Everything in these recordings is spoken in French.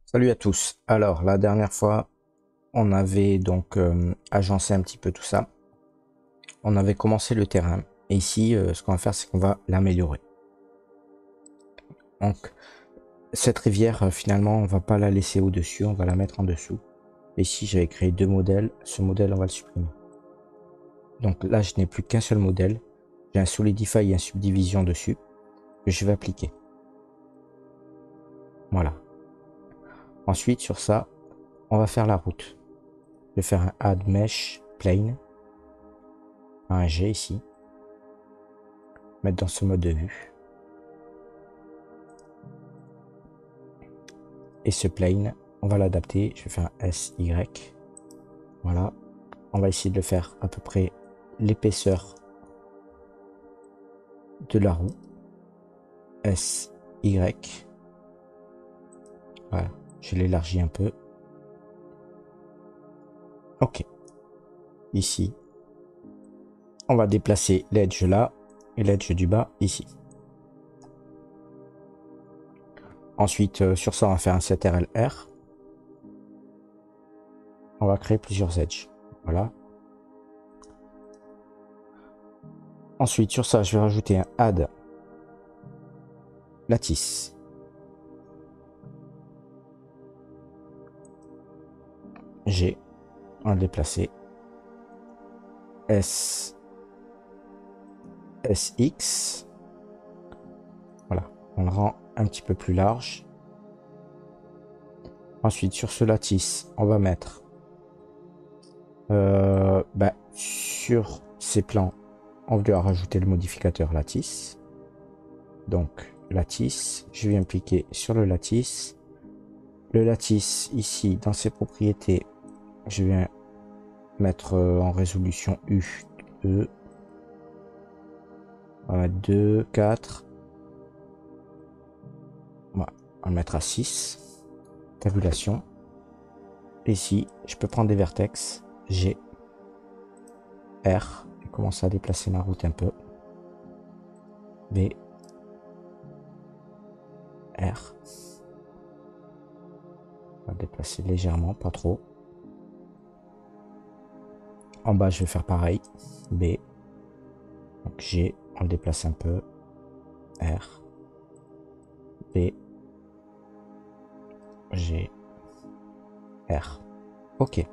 Salut à tous. Alors, la dernière fois, on avait donc agencé un petit peu tout ça. On avait commencé le terrain. Et ici, ce qu'on va faire, c'est qu'on va l'améliorer. Donc, cette rivière, finalement, on va pas la laisser au-dessus, on va la mettre en dessous. Et ici, j'avais créé deux modèles. Ce modèle, on va le supprimer. Donc là, je n'ai plus qu'un seul modèle. J'ai un Solidify et un Subdivision dessus que je vais appliquer. Voilà. Ensuite, sur ça, on va faire la route. Je vais faire un Add Mesh Plane. Un G ici. Mettre dans ce mode de vue. Et ce plane, on va l'adapter. Je vais faire un SY. Voilà. On va essayer de le faire à peu près l'épaisseur de la roue. SY. Voilà. Je l'élargis un peu. Ok. Ici. On va déplacer l'edge là et l'edge du bas ici. Ensuite, sur ça, on va faire un CTRL-R. On va créer plusieurs edges. Voilà. Ensuite, sur ça, je vais rajouter un add lattice. G. On va le déplacer. SX. Voilà. On le rend un petit peu plus large. Ensuite, sur ce lattice, on va mettre sur ces plans, on va rajouter le modificateur lattice. Donc, lattice, je viens cliquer sur le lattice. Le lattice, ici, dans ses propriétés, je viens mettre en résolution U2. On va mettre 2, 4. Voilà, on va le mettre à 6. Tabulation. Ici, je peux prendre des vertex. G. R. Et commencer à déplacer ma route un peu. B. R. On va déplacer légèrement, pas trop. En bas, je vais faire pareil. B. Donc G. On le déplace un peu. R. B. G. R. Ok.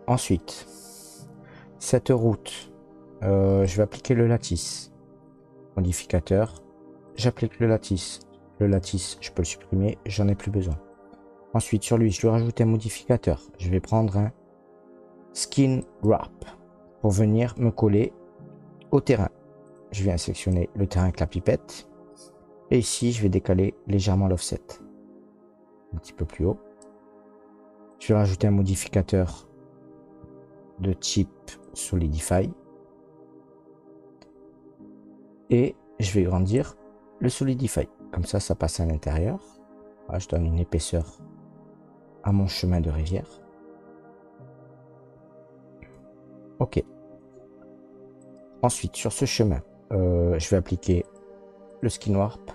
Ensuite, cette route, je vais appliquer le lattice. Modificateur. J'applique le lattice. Le lattice, je peux le supprimer. J'en ai plus besoin. Ensuite, sur lui, je vais rajouter un modificateur. Je vais prendre un Skin Wrap pour venir me coller au terrain. Je viens sélectionner le terrain avec la pipette. Et ici, je vais décaler légèrement l'offset. Un petit peu plus haut. Je vais rajouter un modificateur de type Solidify. Et je vais grandir le Solidify. Comme ça, ça passe à l'intérieur. Voilà, je donne une épaisseur à mon chemin de rivière. Ok. Ensuite, sur ce chemin, je vais appliquer le Skin Warp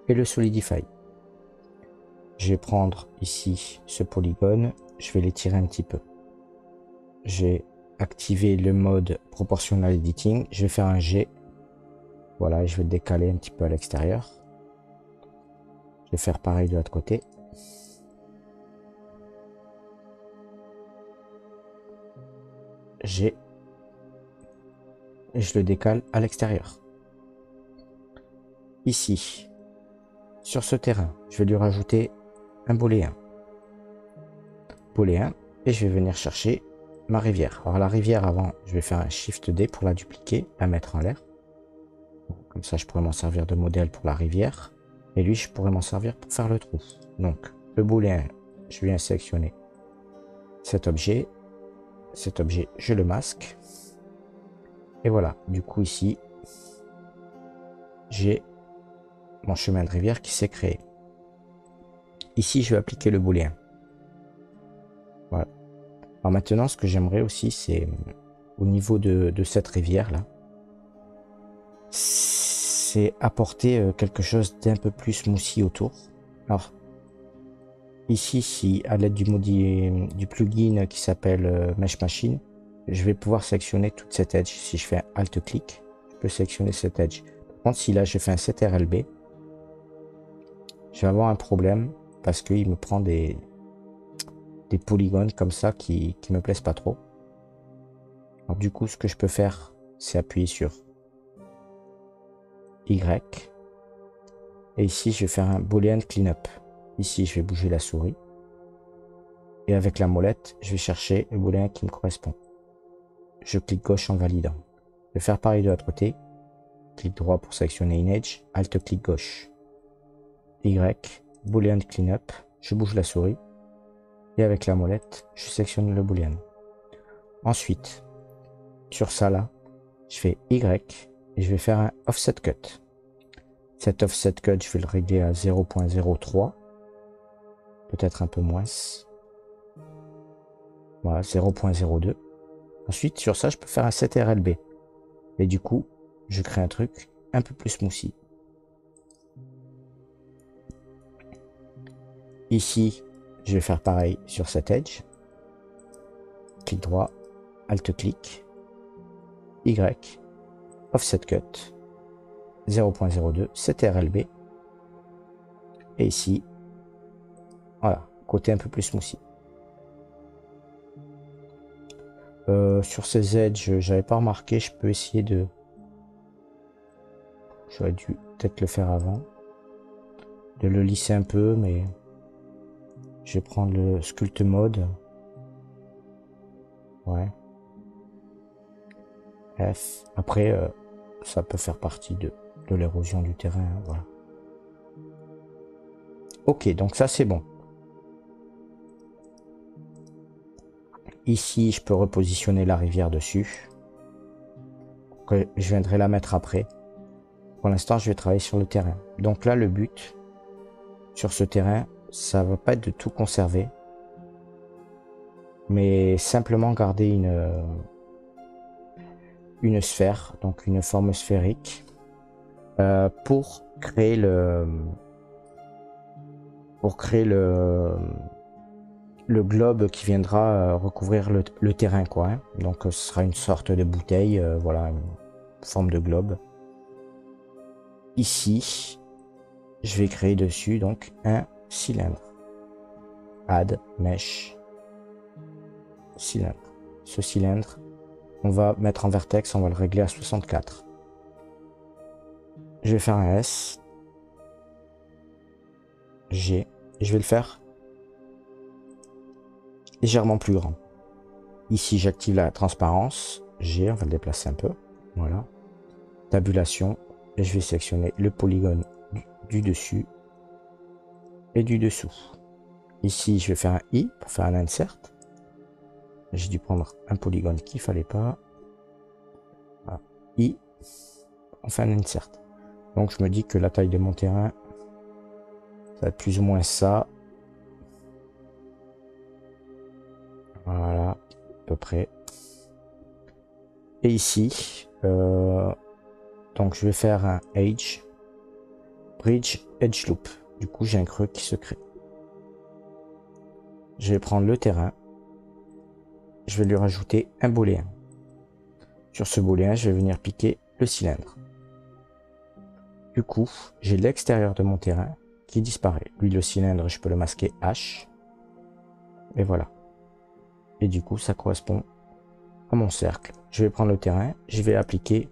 et le Solidify. Je vais prendre ici ce polygone, je vais l'étirer un petit peu. J'ai activé le mode Proportional Editing, je vais faire un G. Voilà, je vais le décaler un petit peu à l'extérieur. Je vais faire pareil de l'autre côté. G. Et je le décale à l'extérieur. Ici, sur ce terrain, je vais lui rajouter un booléen. Booléen, et je vais venir chercher ma rivière. Alors la rivière avant, je vais faire un Shift D pour la dupliquer, la mettre en l'air. Comme ça, je pourrais m'en servir de modèle pour la rivière. Et lui, je pourrais m'en servir pour faire le trou. Donc, le booléen, je viens sélectionner cet objet. Cet objet, je le masque. Et voilà, du coup ici, j'ai mon chemin de rivière qui s'est créé. Ici, je vais appliquer le booléen. Voilà. Alors maintenant, ce que j'aimerais aussi, c'est au niveau de cette rivière-là, c'est apporter quelque chose d'un peu plus smoothie autour. Alors, ici, si à l'aide du plugin qui s'appelle Mesh Machine, je vais pouvoir sélectionner toute cette edge. Si je fais un Alt-clic, je peux sélectionner cette edge. Par contre, si là, je fais un CTRL-B, je vais avoir un problème parce qu'il me prend des polygones comme ça qui me plaisent pas trop. Alors, du coup, ce que je peux faire, c'est appuyer sur Y. Et ici, je vais faire un Boolean Cleanup. Ici, je vais bouger la souris. Et avec la molette, je vais chercher le booléen qui me correspond. Je clique gauche en validant. Je vais faire pareil de l'autre côté. Clic droit pour sélectionner une edge. Alt-clic gauche. Y. Boolean Cleanup. Je bouge la souris. Et avec la molette, je sélectionne le boolean. Ensuite, sur ça là, je fais Y. Et je vais faire un Offset Cut. Cet Offset Cut, je vais le régler à 0.03. Peut-être un peu moins. Voilà, 0.02. Ensuite, sur ça, je peux faire un CTRL-B. Et du coup, je crée un truc un peu plus smoothie. Ici, je vais faire pareil sur cette edge. Clic droit, Alt-clic, Y, Offset Cut, 0.02, CTRL-B. Et ici, voilà, côté un peu plus smoothie. Sur ces edges, j'avais pas remarqué, je peux essayer de... J'aurais dû peut-être le faire avant. De le lisser un peu, mais... Je vais prendre le Sculpt Mode. Ouais. F. Après, ça peut faire partie de l'érosion du terrain. Hein, voilà. Ok, donc ça c'est bon. Ici, je peux repositionner la rivière dessus. Je viendrai la mettre après. Pour l'instant, je vais travailler sur le terrain. Donc là, le but, sur ce terrain, ça va pas être de tout conserver. Mais simplement garder une sphère, donc une forme sphérique, pour créer le globe qui viendra recouvrir le terrain, quoi. Hein. Donc ce sera une sorte de bouteille, voilà, une forme de globe. Ici, je vais créer dessus donc un cylindre. Add mesh cylindre. Ce cylindre, on va mettre en vertex, on va le régler à 64. Je vais faire un S, G, et je vais le faire légèrement plus grand. Ici, j'active la transparence, G, on va le déplacer un peu, voilà. Tabulation, et je vais sélectionner le polygone du dessus et du dessous. Ici, je vais faire un I pour faire un insert. J'ai dû prendre un polygone qu'il ne fallait pas. Voilà. I, on fait un insert. Donc, je me dis que la taille de mon terrain, ça va être plus ou moins ça. Voilà, à peu près. Et ici, donc je vais faire un Edge, Bridge Edge Loop. Du coup, j'ai un creux qui se crée. Je vais prendre le terrain. Je vais lui rajouter un booléen. Sur ce booléen, je vais venir piquer le cylindre. Du coup, j'ai l'extérieur de mon terrain qui disparaît. Lui, le cylindre, je peux le masquer H. Et voilà. Et du coup, ça correspond à mon cercle. Je vais prendre le terrain, je vais appliquer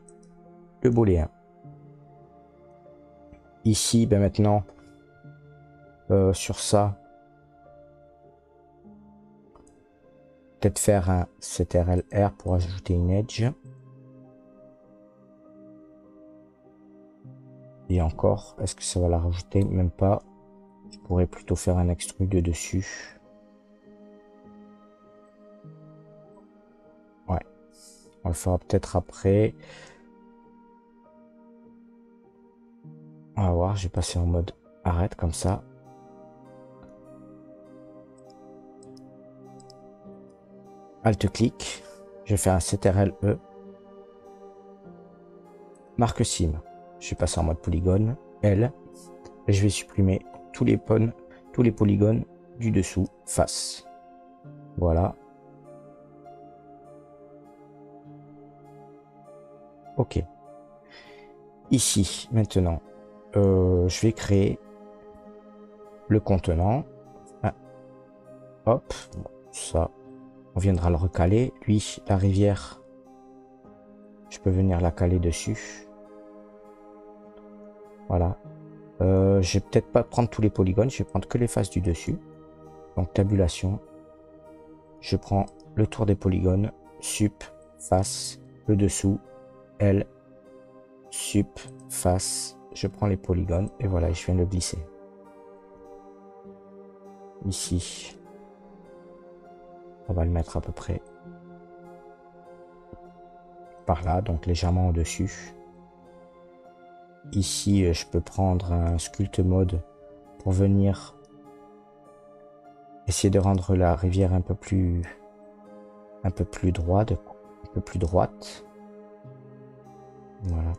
le booléen. Ici, ben maintenant, sur ça, peut-être faire un CTRL-R pour ajouter une edge. Et encore, est-ce que ça va la rajouter? Même pas. Je pourrais plutôt faire un extrude dessus. Ouais. On le fera peut-être après. On va voir, j'ai passé en mode arrête comme ça. Alt-clic. Je vais faire un CTRL-E. Marque sim. Je vais passer en mode polygone, L. Et je vais supprimer tous les polygones du dessous, face. Voilà. Ok. Ici, maintenant, je vais créer le contenant. Ah, hop, ça, on viendra le recaler. Lui, la rivière, je peux venir la caler dessus. Voilà. Je vais peut-être pas prendre tous les polygones, je vais prendre que les faces du dessus. Donc tabulation. Je prends le tour des polygones, sup, face, le dessous, L, sup, face. Je prends les polygones et voilà, je viens de le glisser. Ici, on va le mettre à peu près par là, donc légèrement au-dessus. Ici, je peux prendre un sculpt mode pour venir essayer de rendre la rivière un peu plus droite, Voilà.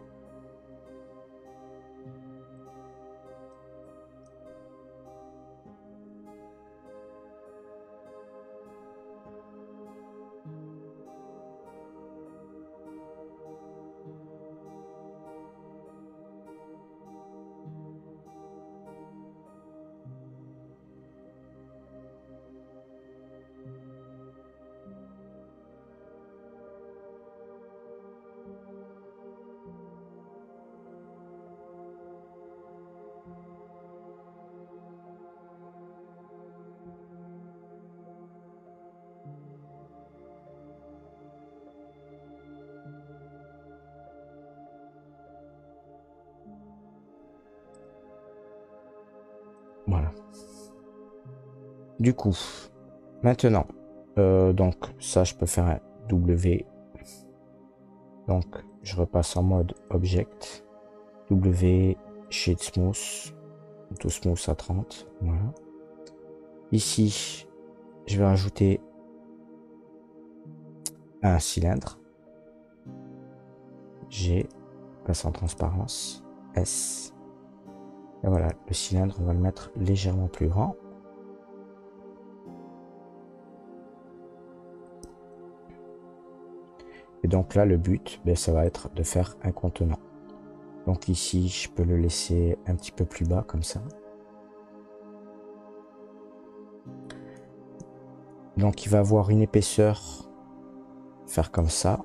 Voilà. Du coup, maintenant, donc ça, je peux faire un W. Donc, je repasse en mode Object. W, Shade Smooth. Auto Smooth à 30. Voilà. Ici, je vais rajouter un cylindre. G, passe en transparence. S. Et voilà, le cylindre, on va le mettre légèrement plus grand. Et donc là, le but, ben, ça va être de faire un contenant. Donc ici, je peux le laisser un petit peu plus bas, comme ça. Donc il va avoir une épaisseur, faire comme ça.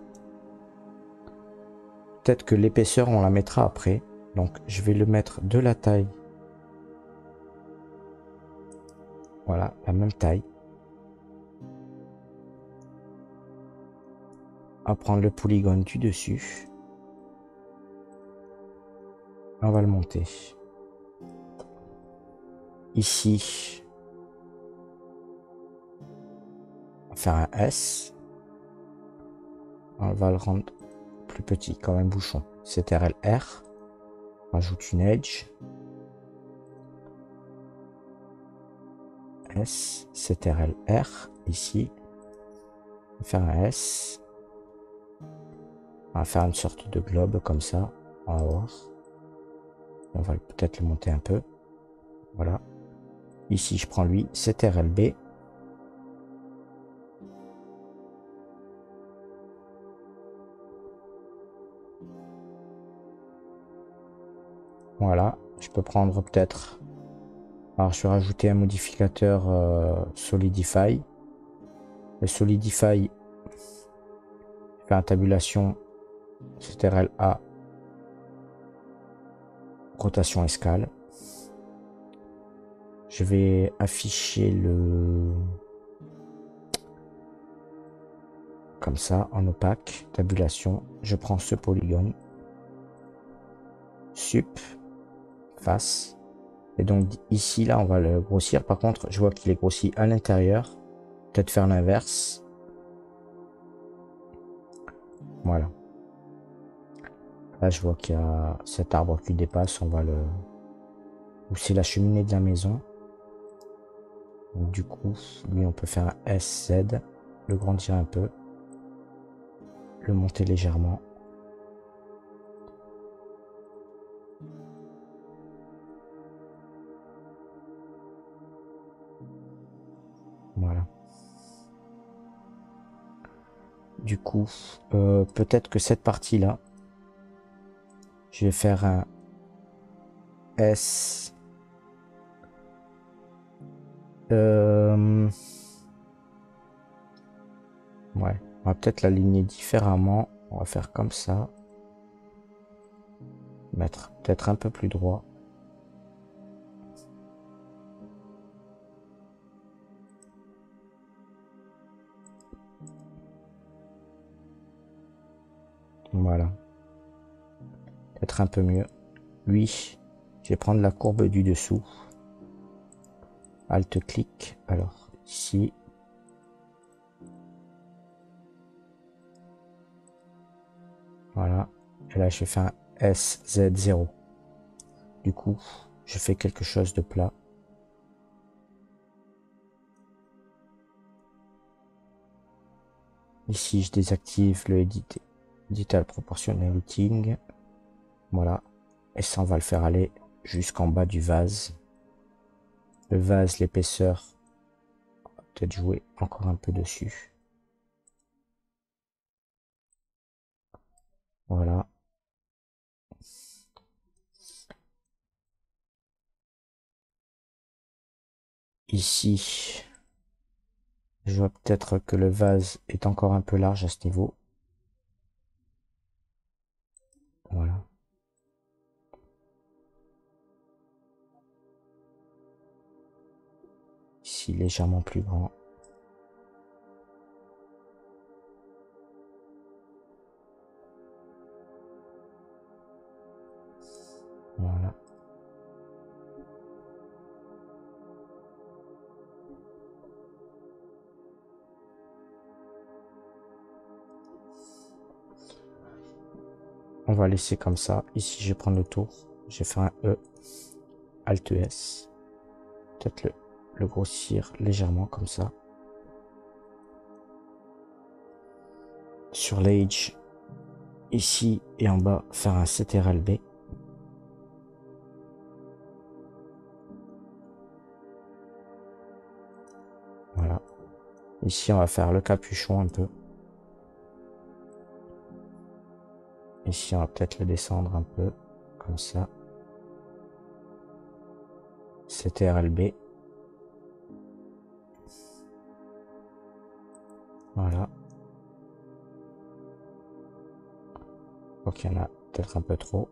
Peut-être que l'épaisseur, on la mettra après. Donc je vais le mettre de la taille. Voilà, la même taille. On va prendre le polygone du dessus. On va le monter. Ici, on va faire un S. On va le rendre plus petit, comme un bouchon. CTRL R. On rajoute une edge. S, CTRL R, ici. On va faire un S. On va faire une sorte de globe comme ça. On va voir. On va peut-être le monter un peu. Voilà. Ici, je prends lui, CTRL B. Voilà. Je peux prendre peut-être... Alors, je vais rajouter un modificateur Solidify. Le Solidify, je fais une tabulation CTRL A, rotation escale. Je vais afficher le... Comme ça, en opaque, tabulation. Je prends ce polygone. Sup, face. Et donc ici, là, on va le grossir. Par contre, je vois qu'il est grossi à l'intérieur. Peut-être faire l'inverse. Voilà. Là, je vois qu'il y a cet arbre qui dépasse. On va le... Ou c'est la cheminée de la maison. Donc, du coup, lui, on peut faire un SZ. Le grandir un peu. Le monter légèrement. Voilà. Du coup, peut-être que cette partie-là, je vais faire un S. Ouais, on va peut-être l'aligner différemment. On va faire comme ça. Mettre peut-être un peu plus droit. Voilà. Peut-être un peu mieux. Lui, je vais prendre la courbe du dessous. Alt-clic. Alors, ici. Voilà. Et là, je fais un SZ0. Du coup, je fais quelque chose de plat. Ici, je désactive le Edital Proportional Routing. Voilà. Et ça, on va le faire aller jusqu'en bas du vase. Le vase, l'épaisseur, peut-être jouer encore un peu dessus. Voilà. Ici, je vois peut-être que le vase est encore un peu large à ce niveau. Voilà. Ici, légèrement plus grand. Voilà. On va laisser comme ça. Ici, je vais prendre le tour. Je vais faire un E. Alt S. Peut-être le grossir légèrement comme ça. Sur l'Age, ici et en bas, faire un CTRL-B. Voilà. Ici, on va faire le capuchon un peu. Ici, on va peut-être le descendre un peu, comme ça. CTRL-B. Voilà. Donc, il y en a peut-être un peu trop.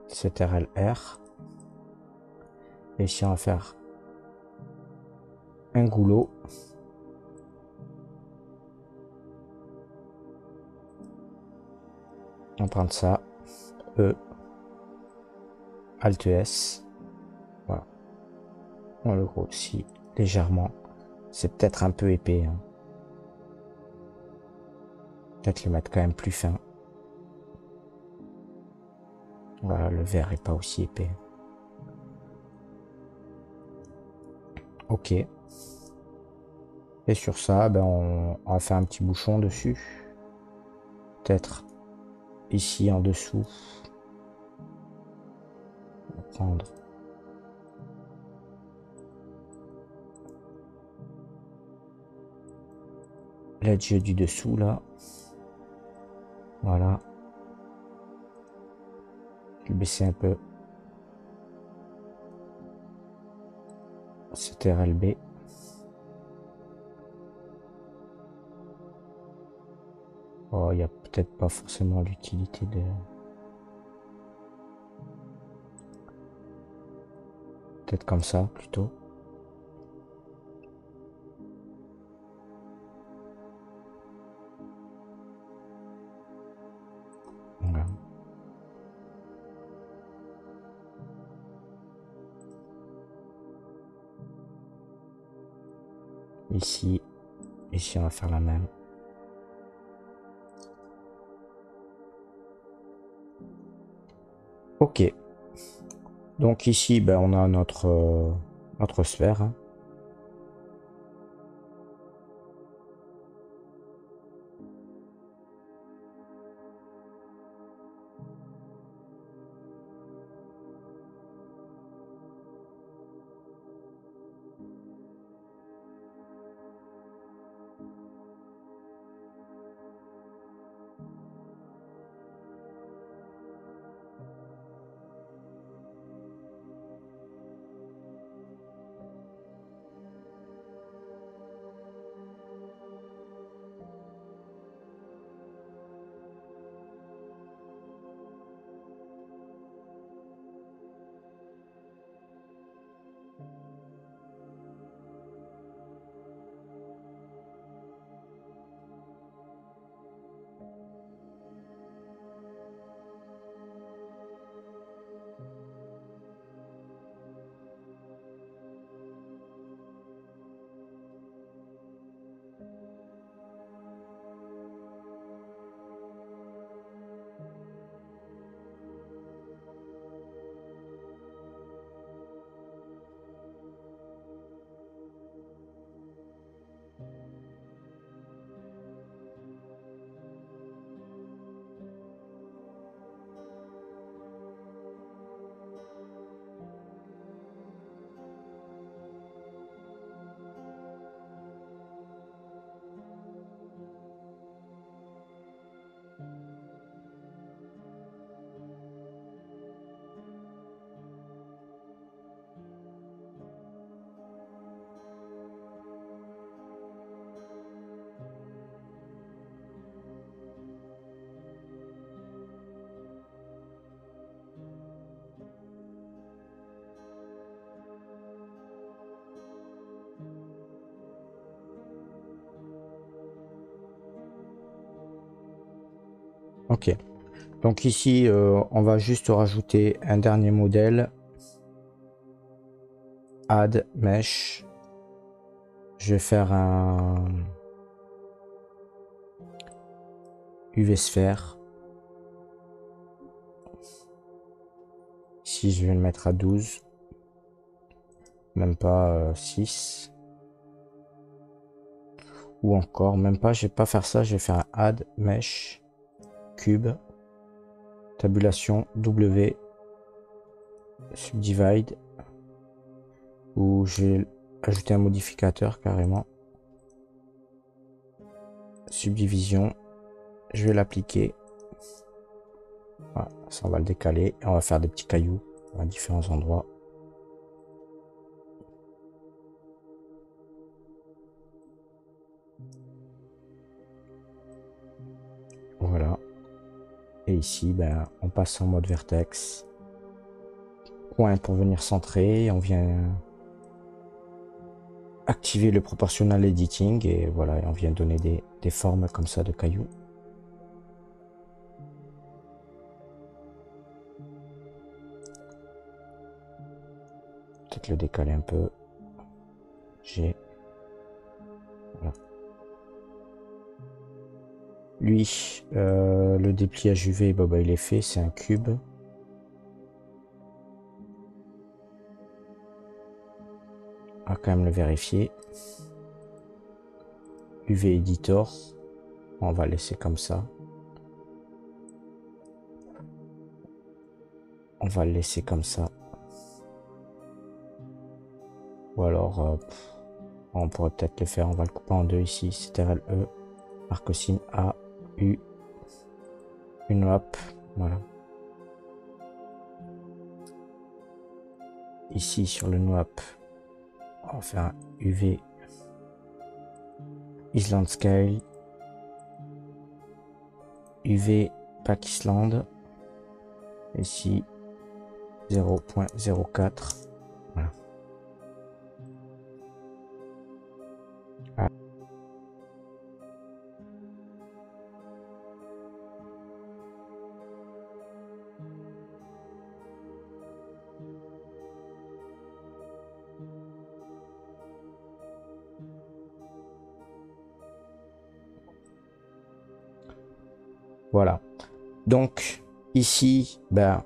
CTRL-R. Et ici, on va faire un goulot. On va prendre ça. E. Alt S. Voilà. On le grossit légèrement. C'est peut-être un peu épais. Hein. Peut-être le mettre quand même plus fin. Voilà, le verre est pas aussi épais. Ok. Et sur ça, ben on va faire un petit bouchon dessus. Peut-être ici en dessous. On va prendre l'edge du dessous là. Voilà. Je vais le baisser un peu. CTRL-B. Oh, il n'y a peut-être pas forcément l'utilité de... Peut-être comme ça, plutôt. Voilà. Ici, on va faire la même. Ok. Donc ici, ben, on a notre sphère. Hein. Ok. Donc ici, on va juste rajouter un dernier modèle. Add mesh. Je vais faire un UV sphère. Ici, je vais le mettre à 12. Même pas 6. Ou encore, même pas, je vais pas faire ça. Je vais faire un add mesh cube. Tabulation W. Subdivide. Où je vais ajouter un modificateur carrément. Subdivision. Je vais l'appliquer. Voilà, ça on va le décaler. Et on va faire des petits cailloux à différents endroits. Voilà. Et ici, ben, on passe en mode vertex. Point pour venir centrer. On vient activer le proportional editing. Et voilà, et on vient donner des formes comme ça de cailloux. Peut-être le décaler un peu. G. Voilà. Lui, le dépliage UV, bah, il est fait, c'est un cube. On va quand même le vérifier. UV Editor, on va laisser comme ça. On va le laisser comme ça. Ou alors, on pourrait peut-être le faire, on va le couper en deux ici. CTRL E, marque-signe A, U, une wrap, voilà. Ici sur le NWAP, on va faire un UV Island Scale, UV Pack Island, ici 0.04, voilà. Voilà. Donc ici, ben,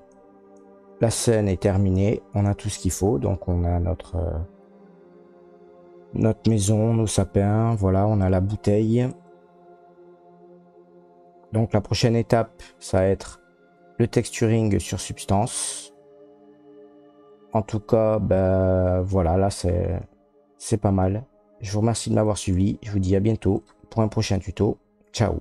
la scène est terminée. On a tout ce qu'il faut. Donc on a notre maison, nos sapins. Voilà, on a la bouteille. Donc la prochaine étape, ça va être le texturing sur substance. En tout cas, ben, voilà, là c'est pas mal. Je vous remercie de m'avoir suivi. Je vous dis à bientôt pour un prochain tuto. Ciao.